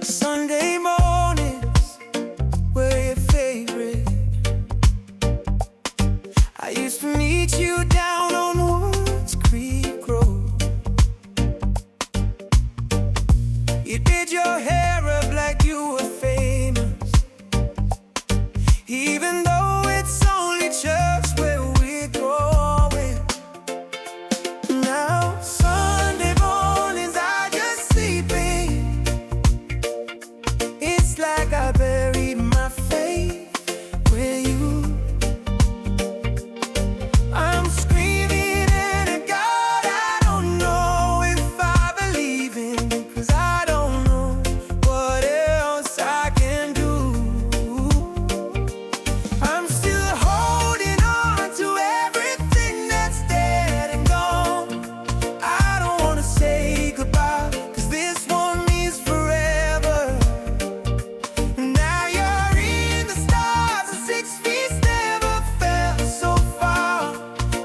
Sunday mornings were your favorite. I used to meet you down on Woods Creek Road. You did your hair up like you were famous, even though it's only just where we're going. Now Sunday mornings I just sleeping. It's like I buried my faith with you. I'm screaming at God, I don't know if I believe in, 'cause I don't know what else I can do. I'm still holding on to everything that's dead and gone. I don't wanna say goodbye, 'cause this one means forever. Now you're in the stars, and 6 feet never fell so far.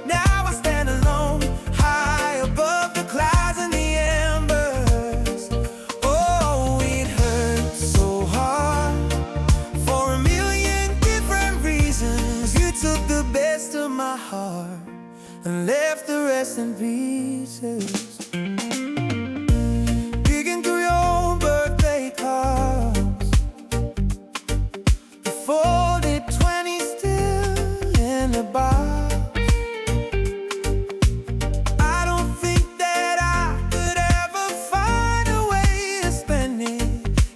Now I stand alone, high above the clouds and the embers. Oh, it hurts so hard for a million different reasons. You took the best of my heart and left the rest in pieces. Digging through your own birthday cards, the folded 20 still in the box. I don't think that I could ever find a way to spend it,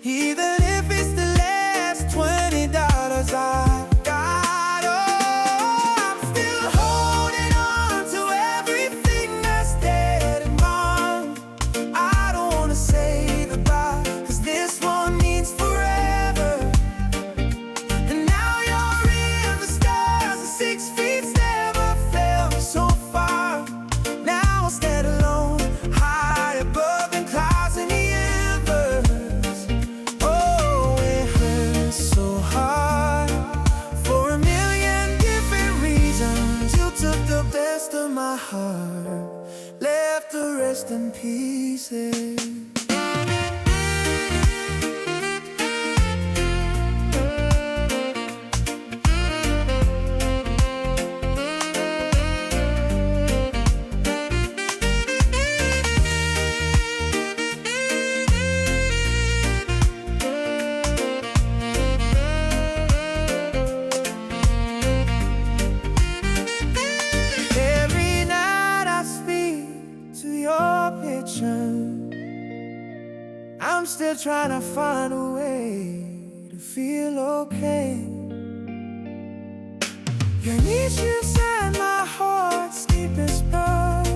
even if it's the last $20 I got. Oh, I'm still holding on to everything that's dead and gone. I don't wanna say goodbye, 'cause this one means forever. And now you're in the stars, and 6 feet never fell so far. Now I stand alone, high above the clouds and the embers. Oh, it hurts so hard for a million different reasons. You took the best of my heart, left the rest in pieces. Every night I speak to your picture. I'm still trying to find a way to feel okay. Your knees inside my heart's deepest part,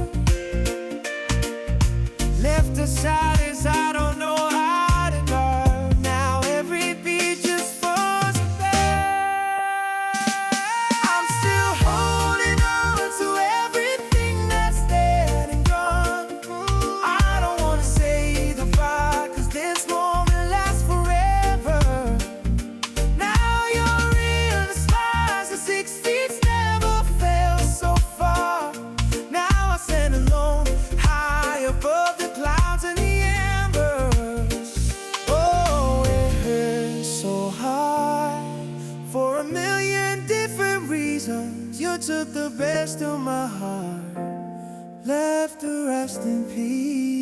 left aside as I don't know how to learn. Now every beat just falls apart. I'm still holding on to everything that's dead and gone. I don't wanna say goodbye, 'cause this moment lasts forever. Now you're in the stars, and 6 feet never fell so far. Now I stand alone, high above the clouds and the embers. Oh, it hurts so hard for a million different reasons. You took the best of my heart, left the rest in peace.